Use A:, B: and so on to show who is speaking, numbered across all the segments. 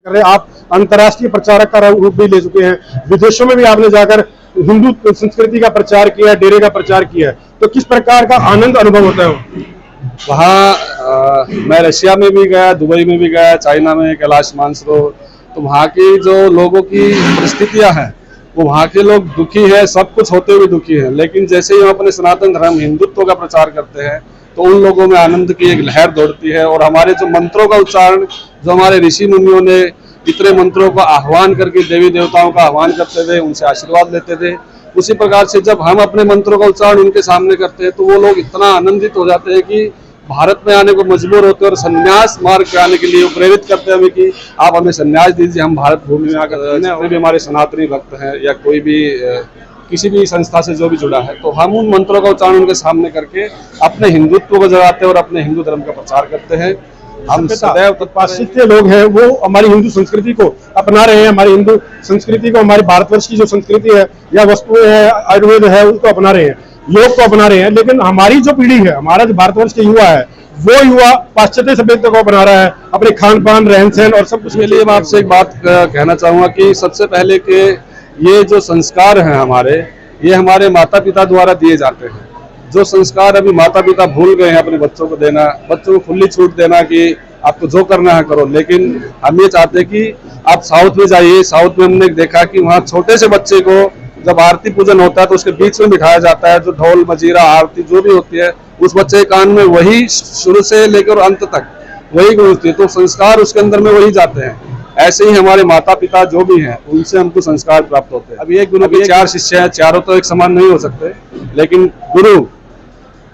A: रहे आप अंतर्राष्ट्रीय प्रचारक का रूप भी ले चुके हैं, विदेशों में भी आपने जाकर हिंदू संस्कृति का प्रचार किया है, डेरे का प्रचार किया है, तो किस प्रकार का आनंद अनुभव होता है
B: वहाँ? मैं रशिया में भी गया, दुबई में भी गया, चाइना में कैलाश मानसरोवर, तो वहाँ की जो लोगों की परिस्थितियाँ हैं वो वहाँ के लोग दुखी है, सब कुछ होते हुए दुखी है, लेकिन जैसे ही हम अपने सनातन धर्म हिंदुत्व का प्रचार करते हैं तो उन लोगों में आनंद की एक लहर दौड़ती है। और हमारे जो मंत्रों का उच्चारण, जो हमारे ऋषि मुनियों ने इतने मंत्रों का आह्वान करके देवी देवताओं का आह्वान करते थे, उनसे आशीर्वाद लेते थे, उसी प्रकार से जब हम अपने मंत्रों का उच्चारण उनके सामने करते हैं तो वो लोग इतना आनंदित हो जाते हैं कि भारत में आने को मजबूर होते हैं और संन्यास मार्ग पे आने के लिए प्रेरित करते हैं हमें कि आप हमें संन्यास दीजिए, हम भारत भूमि में आकर जितने भी हमारे सनातनी भक्त हैं या कोई भी किसी भी संस्था से जो भी जुड़ा है, तो हम उन मंत्रों का उच्चारण उनके सामने करके अपने हिंदुत्व को जगाते हैं और अपने हिंदू धर्म का प्रचार करते हैं। हम सदैव
A: पाश्चात्य लोग हैं वो हमारी हिंदू संस्कृति को अपना रहे हैं, हमारी हिंदू संस्कृति को, हमारे भारतवर्ष की जो संस्कृति है या वस्तुएं है, आयुर्वेद है, उनको अपना रहे हैं, योग को अपना रहे हैं, लेकिन हमारी जो पीढ़ी है, हमारा जो भारतवर्ष के युवा है, वो युवा पाश्चात्य सभ्यता को अपना रहा है, अपने खान पान, रहन सहन और सब कुछ
B: के लिए। मैं आपसे एक बात कहना चाहूंगा कि सबसे पहले के ये जो संस्कार हैं हमारे, ये हमारे माता पिता द्वारा दिए जाते हैं। जो संस्कार अभी माता पिता भूल गए हैं अपने बच्चों को देना, बच्चों को खुली छूट देना कि आपको जो करना है करो, लेकिन हम ये चाहते हैं कि आप साउथ में जाइए। साउथ में हमने देखा कि वहाँ छोटे से बच्चे को जब आरती पूजन होता है तो उसके बीच में बिठाया जाता है, जो ढोल मजीरा आरती जो भी होती है उस बच्चे के कान में वही शुरू से लेकर अंत तक वही गूंजती है, तो संस्कार उसके अंदर में वही जाते हैं। ऐसे ही हमारे माता पिता जो भी हैं उनसे हमको संस्कार प्राप्त होते हैं। अभी एक गुरु के 4 शिष्य हैं, चारों तो एक समान नहीं हो सकते, लेकिन गुरु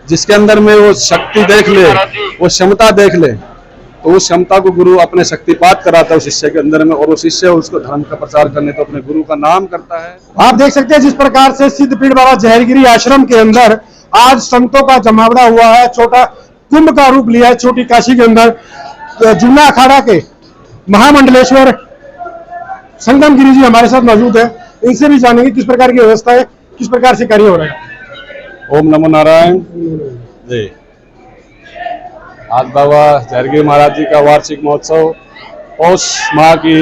B: जिसके अंदर में वो शक्ति देख ले, वो क्षमता देख ले, तो उस क्षमता को गुरु अपने शक्तिपात कराता है उस शिष्य के अंदर में, और वो शिष्य उसको धर्म का प्रचार करने तो अपने गुरु का नाम करता है।
A: आप देख सकते हैं जिस प्रकार से सिद्धपीठ बाबा जहरगिरी आश्रम के अंदर आज संतों का जमावड़ा हुआ है, छोटा कुंभ का रूप लिया है छोटी काशी के अंदर। जुन्ना अखाड़ा के महामंडलेश्वर संगम गिरी जी हमारे साथ मौजूद है, इनसे भी जानेंगे किस प्रकार की व्यवस्था है, किस प्रकार से कार्य हो रहा है।
B: ओम नमो नारायण जी। आज बाबा जहरगिरी महाराज जी का वार्षिक महोत्सव पौष माह की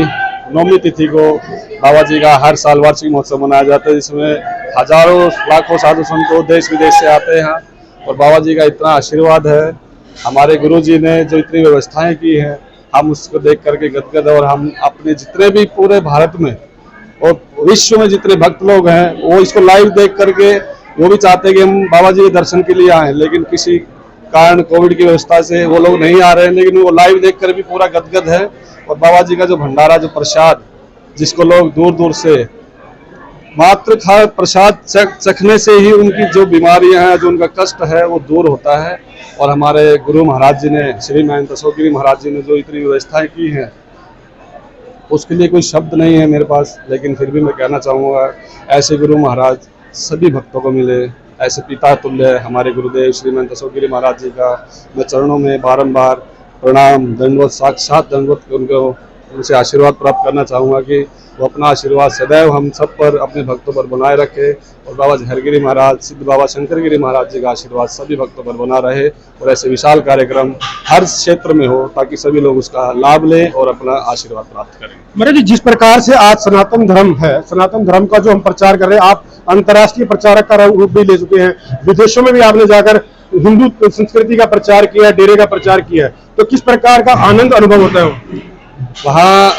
B: 9वीं तिथि को बाबा जी का हर साल वार्षिक महोत्सव मनाया जाता है, जिसमें हजारों लाखों साधु संतों देश विदेश से आते हैं। और बाबा जी का इतना आशीर्वाद है, हमारे गुरु जी ने जो इतनी व्यवस्थाएं की हैं, हम उसको देख करके गदगद, और हम अपने जितने भी पूरे भारत में और विश्व में जितने भक्त लोग हैं वो इसको लाइव देख करके वो भी चाहते हैं कि हम बाबा जी के दर्शन के लिए आए, लेकिन किसी कारण कोविड की व्यवस्था से वो लोग नहीं आ रहे हैं, लेकिन वो लाइव देख कर भी पूरा गदगद है। और बाबा जी का जो भंडारा, जो प्रसाद, जिसको लोग दूर दूर से मात्र प्रसाद चखने से ही उनकी जो बीमारियां हैं, जो उनका कष्ट है वो दूर होता है। और हमारे गुरु महाराज जी ने, श्री महंत अशोकगिरी महाराज जी ने जो इतनी व्यवस्थाएं की हैं, उसके लिए कोई शब्द नहीं है मेरे पास, लेकिन फिर भी मैं कहना चाहूँगा ऐसे गुरु महाराज सभी भक्तों को मिले, ऐसे पिता तुल्य हमारे गुरुदेव श्री महंत अशोकगिरी महाराज जी का मैं चरणों में बारंबार प्रणाम दंडवत, साक्षात दंडवत उनको उनसे आशीर्वाद प्राप्त करना चाहूँगा कि वो अपना आशीर्वाद सदैव हम सब पर, अपने भक्तों पर बनाए रखे, और बाबा जहरगिरी महाराज, सिद्ध बाबा शंकरगिरी महाराज जी का आशीर्वाद सभी भक्तों पर बना रहे, और ऐसे विशाल कार्यक्रम हर क्षेत्र में हो ताकि सभी लोग उसका लाभ लें और अपना आशीर्वाद प्राप्त करें।
A: महाराज जी, जिस प्रकार से आज सनातन धर्म है, सनातन धर्म का जो हम प्रचार कर रहे हैं, आप अंतर्राष्ट्रीय प्रचारक का रूप भी ले चुके हैं, विदेशों में भी आपने जाकर हिंदू संस्कृति का प्रचार किया, डेरे का प्रचार किया, तो किस प्रकार का आनंद अनुभव होता है
B: वहाँ?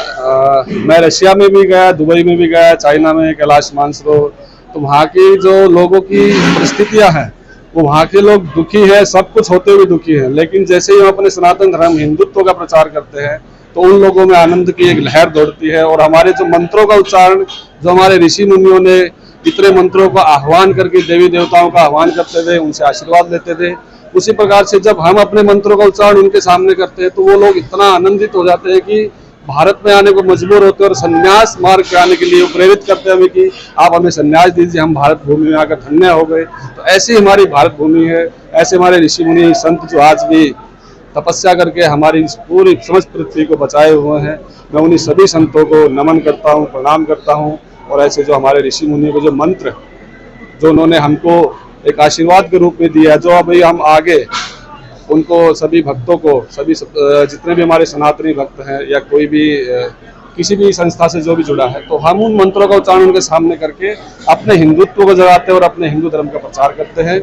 B: मैं रशिया में भी गया, दुबई में भी गया, चाइना में कैलाश मानसरोवर, तो वहाँ की जो लोगों की परिस्थितियाँ हैं वो वहाँ के लोग दुखी है, सब कुछ होते हुए दुखी है, लेकिन जैसे ही हम अपने सनातन धर्म हिंदुत्व का प्रचार करते हैं तो उन लोगों में आनंद की एक लहर दौड़ती है। और हमारे जो मंत्रों का उच्चारण, जो हमारे ऋषि मुनियों ने इतने मंत्रों का आह्वान करके देवी देवताओं का आह्वान करते थे, उनसे आशीर्वाद लेते थे, उसी प्रकार से जब हम अपने मंत्रों का उच्चारण उनके सामने करते हैं तो वो लोग इतना आनंदित हो जाते हैं कि भारत में आने को मजबूर होते हैं और संन्यास मार्ग पे आने के लिए प्रेरित करते हैं हमें कि आप हमें संन्यास दीजिए, हम भारत भूमि में आकर धन्य हो गए। तो ऐसी हमारी भारत भूमि है, ऐसे हमारे ऋषि मुनि संत जो आज भी तपस्या करके हमारी पूरी समस्त पृथ्वी को बचाए हुए हैं, मैं उन्हीं सभी संतों को नमन करता हूँ, प्रणाम करता हूँ। और ऐसे जो हमारे ऋषि मुनियों के जो मंत्र, जो उन्होंने हमको एक आशीर्वाद के रूप में दिया, जो अभी हम आगे उनको सभी भक्तों को, सभी जितने भी हमारे सनातनी भक्त हैं या कोई भी किसी भी संस्था से जो भी जुड़ा है, तो हम उन मंत्रों का उच्चारण उनके सामने करके अपने हिंदुत्व को जगाते हैं और अपने हिंदू धर्म का प्रचार करते हैं।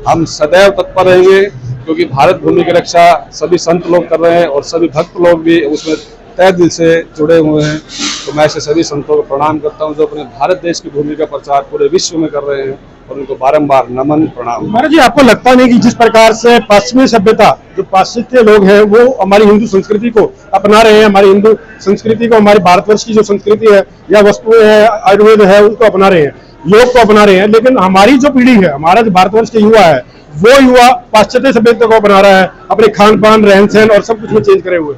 B: हम सदैव तत्पर रहेंगे, क्योंकि भारत भूमि की रक्षा सभी संत लोग कर रहे हैं और सभी भक्त लोग भी उसमें तहे दिल से जुड़े हुए हैं। तो मैं ऐसे सभी संतों को प्रणाम करता हूं जो अपने भारत देश की भूमि का प्रचार पूरे विश्व में कर रहे हैं, और उनको बारंबार नमन प्रणाम।
A: महाराज जी, आपको लगता नहीं कि जिस प्रकार से पश्चिमी सभ्यता, जो पाश्चात्य लोग हैं, वो हमारी हिंदू संस्कृति को अपना रहे हैं, हमारी हिंदू संस्कृति को, हमारे भारतवर्ष की जो संस्कृति है या वस्तुएं है, आयुर्वेद है, उनको अपना रहे हैं, योग को अपना रहे हैं, लेकिन हमारी जो पीढ़ी है, हमारा जो भारतवर्ष के युवा है, वो युवा पाश्चात्य सभ्यता को अपना रहा है, अपने खान पान, रहन सहन और सब कुछ में चेंज करे हुए।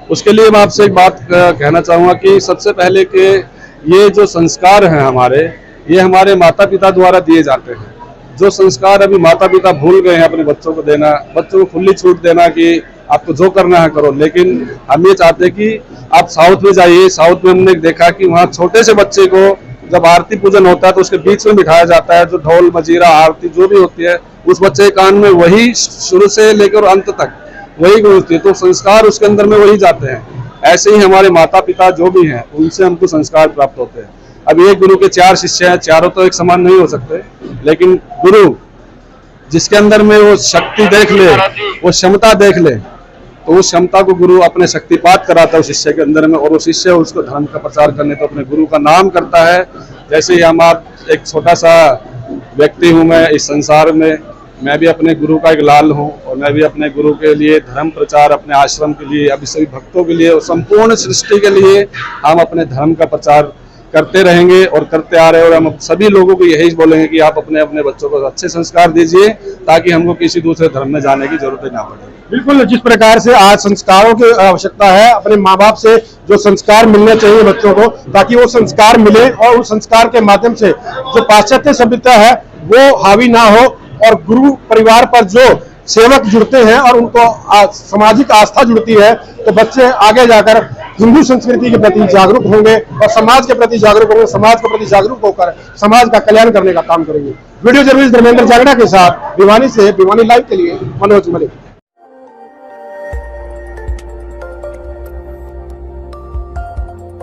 B: उसके लिए मैं आपसे एक बात कहना चाहूँगा कि सबसे पहले कि ये जो संस्कार हैं हमारे, ये हमारे माता पिता द्वारा दिए जाते हैं। जो संस्कार अभी माता पिता भूल गए हैं अपने बच्चों को देना, बच्चों को खुली छूट देना कि आपको जो करना है करो, लेकिन हम ये चाहते हैं कि आप साउथ में जाइए। साउथ में हमने देखा कि वहाँ छोटे से बच्चे को जब आरती पूजन होता है तो उसके बीच में बिठाया जाता है, जो ढोल मजीरा आरती जो भी होती है उस बच्चे के कान में वही शुरू से लेकर अंत तक वही गूंजती है, तो संस्कार उसके अंदर में वही जाते हैं। ऐसे ही हमारे माता पिता जो भी हैं उनसे हमको संस्कार प्राप्त होते हैं। अब एक गुरु के 4 शिष्य हैं, चारों तो एक समान नहीं हो सकते, लेकिन गुरु जिसके अंदर में वो शक्ति देख ले, वो क्षमता देख ले, तो उस क्षमता को गुरु अपने शक्तिपात कराता है उस शिष्य के अंदर में, और वो शिष्य उसको धर्म का प्रचार करने तो अपने गुरु का नाम करता है। जैसे ही एक छोटा सा व्यक्ति हूँ मैं इस संसार में, मैं भी अपने गुरु का एक लाल हूँ, और मैं भी अपने गुरु के लिए धर्म प्रचार, अपने आश्रम के लिए, अभी सभी भक्तों के लिए और संपूर्ण सृष्टि के लिए हम अपने धर्म का प्रचार करते रहेंगे और करते आ रहे हैं। और हम सभी लोगों को यही बोलेंगे कि आप अपने अपने बच्चों को अच्छे संस्कार दीजिए, ताकि हमको किसी दूसरे धर्म में जाने की जरूरत ही ना पड़े।
A: बिल्कुल, जिस प्रकार से आज संस्कारों की आवश्यकता है, अपने माँ बाप से जो संस्कार मिलने चाहिए बच्चों को, ताकि वो संस्कार मिले और उस संस्कार के माध्यम से जो पाश्चात्य सभ्यता है वो हावी ना हो, और गुरु परिवार पर जो सेवक जुड़ते हैं और उनको सामाजिक आस्था जुड़ती है, तो बच्चे आगे जाकर हिंदू संस्कृति के प्रति जागरूक होंगे और समाज के प्रति जागरूक होंगे, समाज के प्रति जागरूक होकर समाज का कल्याण करने का काम करेंगे। वीडियो जर्नलिस्ट धर्मेंद्र जागड़ा के साथ भिवानी से, भिवानी लाइव के लिए मनोज मलिक।